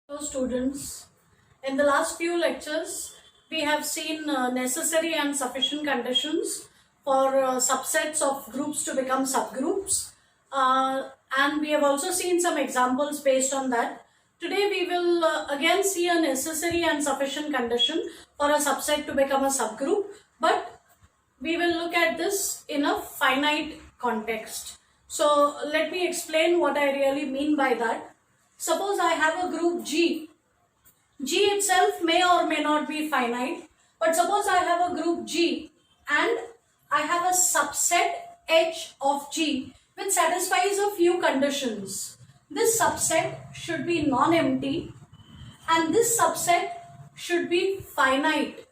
Hello students, in the last few lectures we have seen necessary and sufficient conditions for subsets of groups to become subgroups, and we have also seen some examples based on that. Today we will again see a necessary and sufficient condition for a subset to become a subgroup, but we will look at this in a finite context. So let me explain what I really mean by that. Suppose I have a group G. G itself may or may not be finite, but suppose I have a group G and I have a subset H of G which satisfies a few conditions. This subset should be non-empty and this subset should be finite.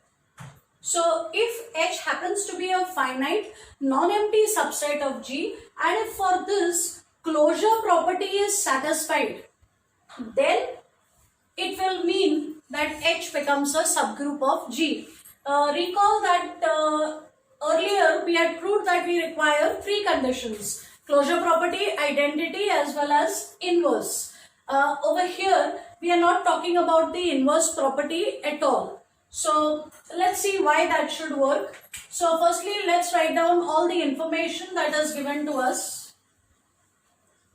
So if H happens to be a finite non-empty subset of G, and if for this closure property is satisfied, then it will mean that H becomes a subgroup of G. Recall that earlier we had proved that we require three conditions: closure property, identity, as well as inverse. Over here we are not talking about the inverse property at all. So let's see why that should work. So firstly, let's write down all the information that is given to us.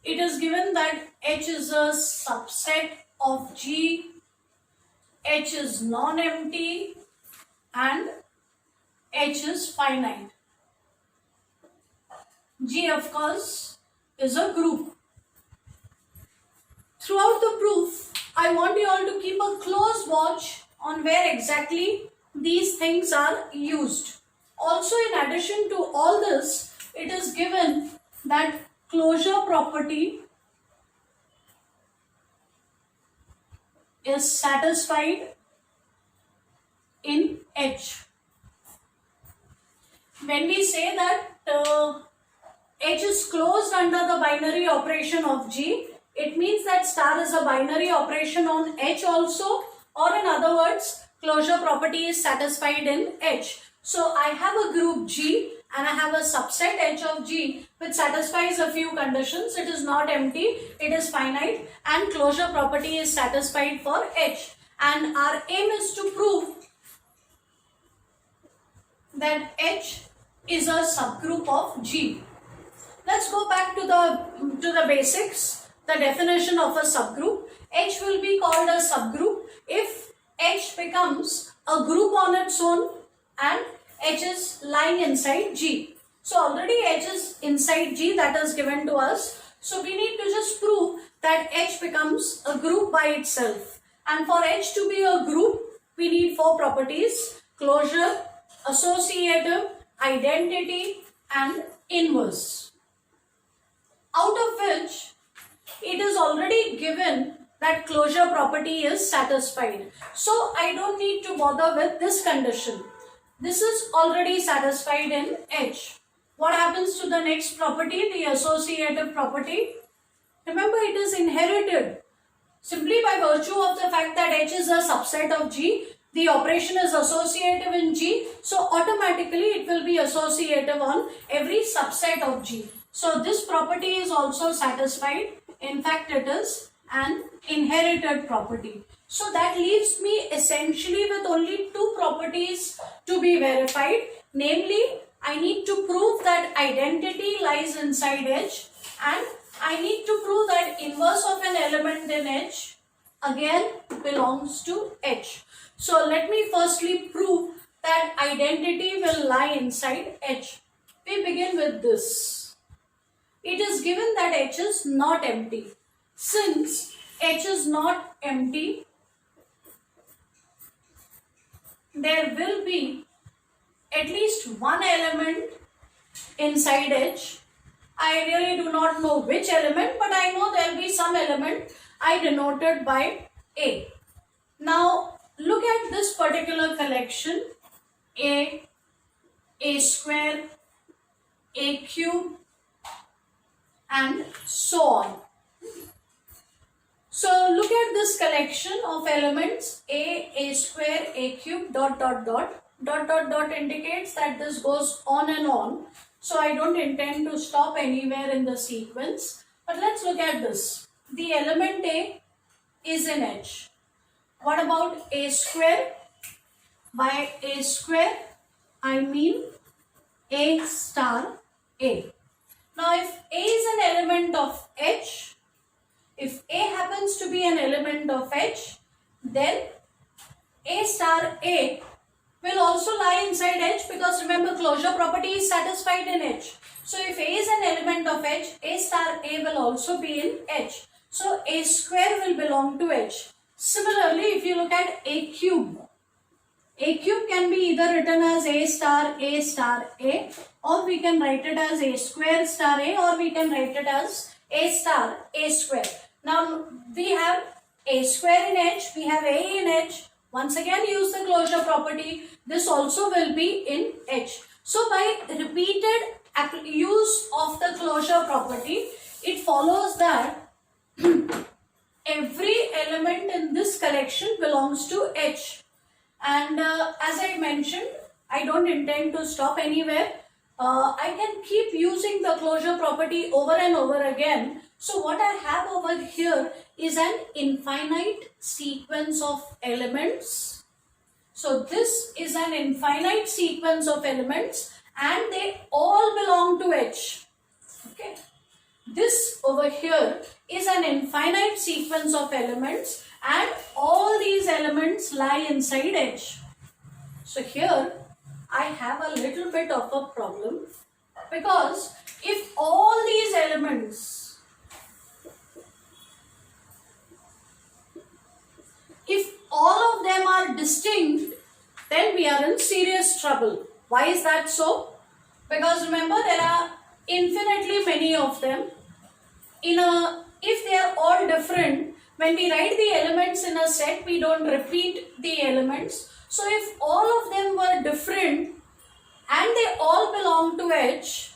It is given that H is a subset of G, H is non-empty, and H is finite. G, of course, is a group. Throughout the proof, I want you all to keep a close watch on where exactly these things are used. Also, in addition to all this, it is given that closure property is satisfied in H. When we say that H is closed under the binary operation of G, it means that star is a binary operation on H also, or in other words, closure property is satisfied in H. So I have a group G and I have a subset H of G which satisfies a few conditions. It is not empty, it is finite, and closure property is satisfied for H. And our aim is to prove that H is a subgroup of G. Let's go back to the basics. The definition of a subgroup: H will be called a subgroup if H becomes a group on its own and H is lying inside G. So already H is inside G, that is given to us. So we need to just prove that H becomes a group by itself. And for H to be a group, we need four properties: closure, associative, identity, and inverse. Out of which it is already given that closure property is satisfied. So I don't need to bother with this condition. This is already satisfied in H. What happens to the next property, the associative property? Remember, it is inherited. Simply by virtue of the fact that H is a subset of G, the operation is associative in G, so automatically it will be associative on every subset of G. So this property is also satisfied. In fact, it is an inherited property. So that leaves me essentially with only two properties to be verified. Namely, I need to prove that identity lies inside H, and I need to prove that inverse of an element in H again belongs to H. So let me firstly prove that identity will lie inside H. We begin with this. It is given that H is not empty. Since H is not empty, there will be at least one element inside H. I really do not know which element, but I know there will be some element. I denoted by A. Now look at this particular collection: A square, A cube, and so on. So look at this collection of elements: A square, A cube, dot dot dot. Dot dot dot indicates that this goes on and on. So I don't intend to stop anywhere in the sequence. But let's look at this. The element A is in H. What about A square? By A square, I mean A star A. Now, if A is an element of H, if A happens to be an element of H, then A star A will also lie inside H, because remember, closure property is satisfied in H. So if A is an element of H, A star A will also be in H. So A square will belong to H. Similarly, if you look at A cube can be either written as A star A, or we can write it as A square star A, or we can write it as A star A square. Now we have A square in H, we have A in H. Once again, use the closure property. This also will be in H. So by repeated use of the closure property, it follows that every element in this collection belongs to H. And as I mentioned, I don't intend to stop anywhere. I can keep using the closure property over and over again. So what I have over here is an infinite sequence of elements. So this is an infinite sequence of elements and they all belong to H. Okay. This over here is an infinite sequence of elements and all these elements lie inside H. So here I have a little bit of a problem, because if all these elements, if all of them are distinct, then we are in serious trouble. Why is that so? Because remember, there are infinitely many of them. If they are all different, when we write the elements in a set, we don't repeat the elements. So if all of them were different and they all belong to H,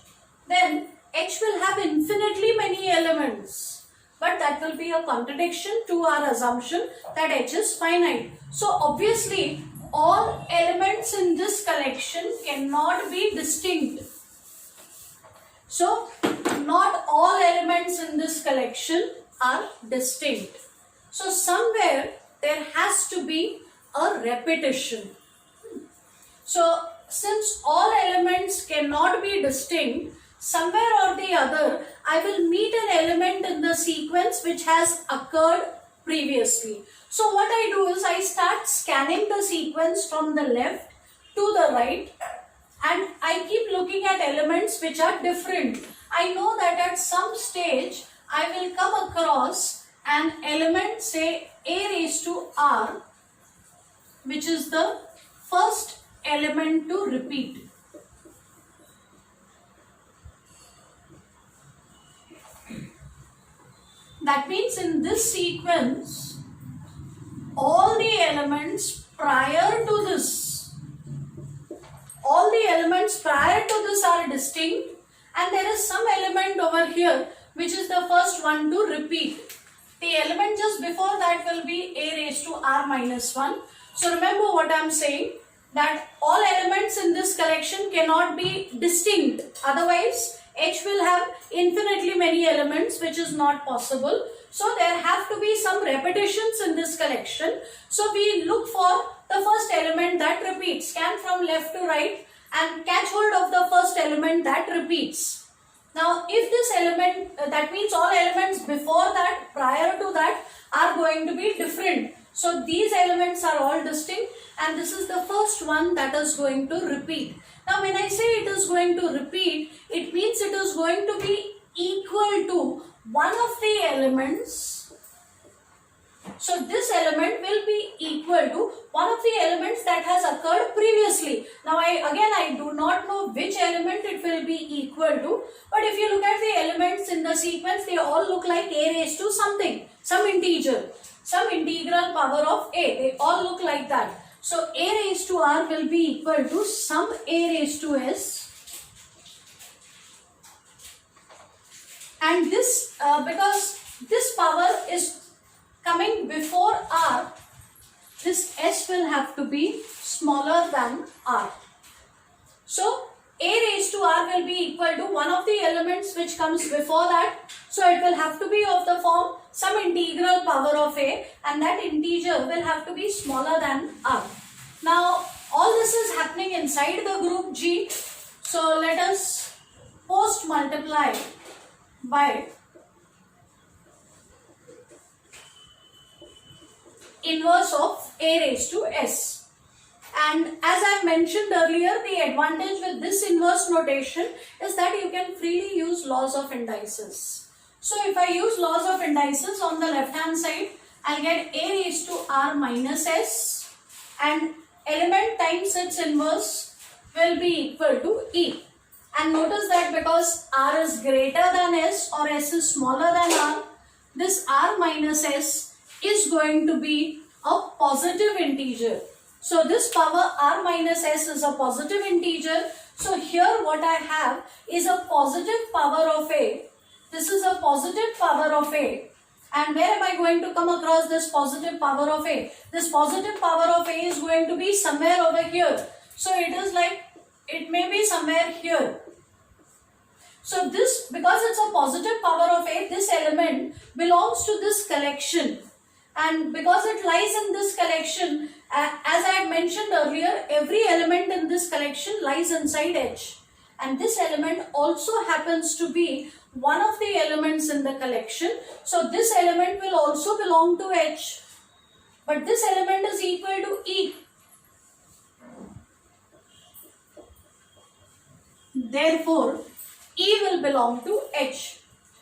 then H will have infinitely many elements. But that will be a contradiction to our assumption that H is finite. So obviously, all elements in this collection cannot be distinct. So not all elements in this collection are distinct. So somewhere there has to be a repetition. So since all elements cannot be distinct, somewhere or the other I will meet an element in the sequence which has occurred previously. So what I do is I start scanning the sequence from the left to the right and I keep looking at elements which are different. I know that at some stage I will come across an element, say A raised to R, which is the first element to repeat. That means in this sequence, all the elements prior to this, are distinct, and there is some element over here which is the first one to repeat. The element just before that will be A raised to R minus 1. So remember what I am saying, that all elements in this collection cannot be distinct. Otherwise, H will have infinitely many elements, which is not possible. So there have to be some repetitions in this collection. So we look for the first element that repeats. Scan from left to right and catch hold of the first element that repeats. Now, if this element, that means all elements before that, prior to that, are going to be different. So these elements are all distinct and this is the first one that is going to repeat. Now when I say it is going to repeat, it means it is going to be equal to one of the elements. So this element will be equal to one of the elements that has occurred previously. Now I do not know which element it will be equal to, but if you look at the elements in the sequence, they all look like A raised to something, some integer, some integral power of A. They all look like that. So A raised to R will be equal to some A raised to S. And this, because this power is coming before R, this S will have to be smaller than R. So a raised to r will be equal to one of the elements which comes before that. So it will have to be of the form some integral power of a, and that integer will have to be smaller than r. Now all this is happening inside the group G. So let us post multiply by inverse of a raised to s. And as I mentioned earlier, the advantage with this inverse notation is that you can freely use laws of indices. So if I use laws of indices on the left hand side, I'll get a raised to r minus s, and element times its inverse will be equal to e. And notice that because r is greater than s or s is smaller than r, this r minus s is going to be a positive integer. So this power r minus s is a positive integer. So here what I have is a positive power of a. This is a positive power of a. And where am I going to come across this positive power of a? This positive power of a is going to be somewhere over here. So it is like, it may be somewhere here. So this, because it's a positive power of a, this element belongs to this collection. And because it lies in this collection, as I had mentioned earlier, every element in this collection lies inside H. And this element also happens to be one of the elements in the collection. So this element will also belong to H. But this element is equal to E. Therefore, E will belong to H.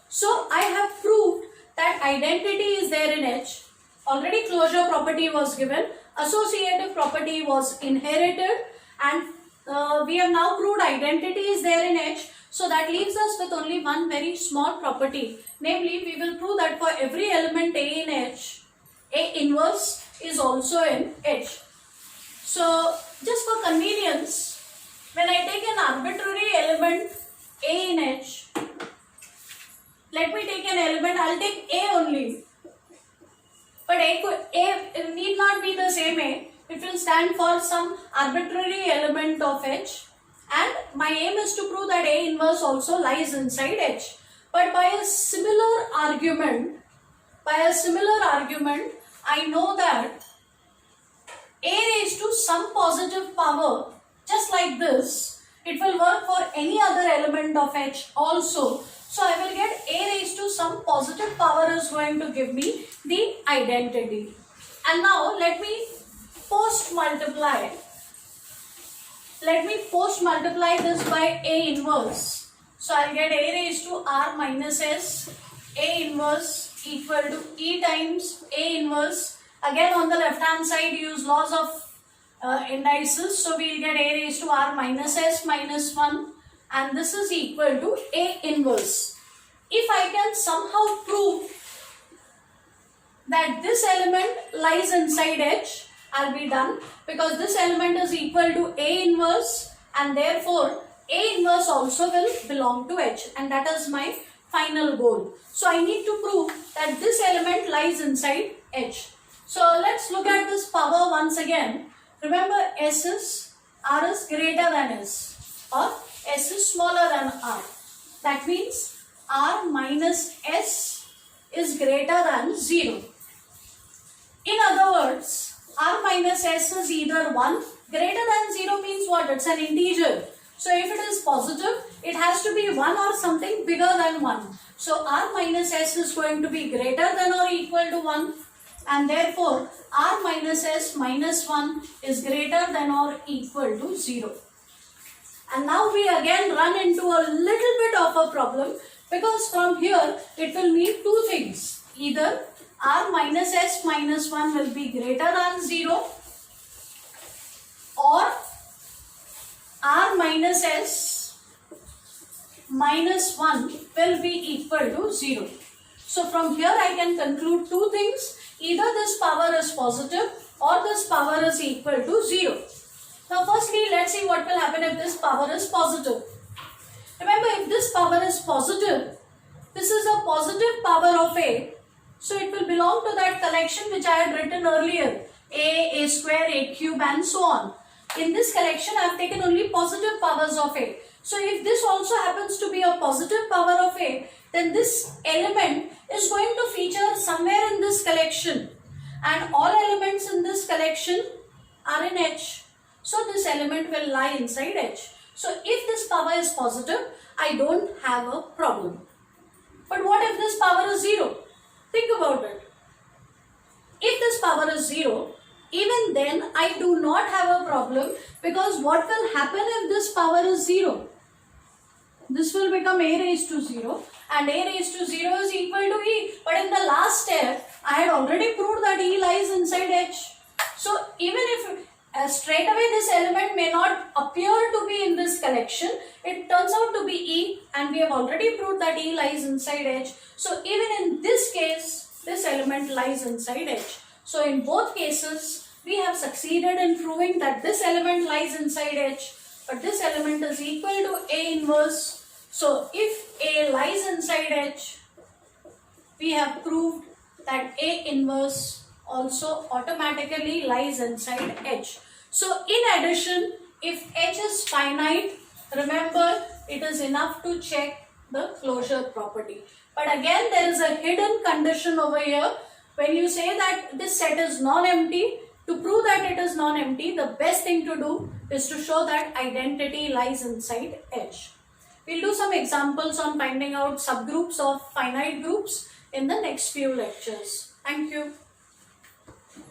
So I have proved that identity is there in H. Already closure property was given, associative property was inherited, and we have now proved identity is there in H. So that leaves us with only one very small property. Namely, we will prove that for every element A in H, A inverse is also in H. So just for convenience, when I take an arbitrary element A in H, let me take an element, I'll take A only. But A need not be the same A. It will stand for some arbitrary element of H. And my aim is to prove that A inverse also lies inside H. But by a similar argument, I know that A raised to some positive power, just like this, it will work for any other element of H also. So I will get A raised to some positive power is going to give me the identity. And now let me post multiply. Let me post multiply this by A inverse. So I'll get A raised to r minus s, A inverse equal to E times A inverse. Again on the left hand side use laws of indices. So we'll get A raised to r minus s minus 1. And this is equal to A inverse. If I can somehow prove that this element lies inside H, I'll be done, because this element is equal to A inverse, and therefore A inverse also will belong to H, and that is my final goal. So I need to prove that this element lies inside H. So let's look at this power once again. Remember, R is greater than S, or S is smaller than R. That means R minus S is greater than 0. In other words, R minus S is either 1, greater than 0 means what? It's an integer. So if it is positive, it has to be 1 or something bigger than 1. So R minus S is going to be greater than or equal to 1, and therefore R minus S minus 1 is greater than or equal to 0. And now we again run into a little bit of a problem, because from here it will need two things. Either R minus S minus 1 will be greater than 0, or R minus S minus 1 will be equal to 0. So from here I can conclude two things. Either this power is positive or this power is equal to 0. Now firstly, let's see what will happen if this power is positive. Remember, if this power is positive, this is a positive power of A. So it will belong to that collection which I had written earlier. A square, A cube and so on. In this collection, I have taken only positive powers of A. So if this also happens to be a positive power of A, then this element is going to feature somewhere in this collection. And all elements in this collection are in H. So this element will lie inside H. So if this power is positive, I don't have a problem. But what if this power is 0? Think about it. If this power is 0, even then I do not have a problem, because what will happen if this power is 0? This will become A raised to 0, and A raised to 0 is equal to E. But in the last step, I had already proved that E lies inside H. So even if straight away this element may not appear to be in this collection, it turns out to be E, and we have already proved that E lies inside H. So even in this case, this element lies inside H. So in both cases, we have succeeded in proving that this element lies inside H, but this element is equal to A inverse. So if A lies inside H, we have proved that A inverse also automatically lies inside H. So in addition, if H is finite, remember it is enough to check the closure property. But again, there is a hidden condition over here. When you say that this set is non-empty, to prove that it is non-empty, the best thing to do is to show that identity lies inside H. We'll do some examples on finding out subgroups of finite groups in the next few lectures. Thank you.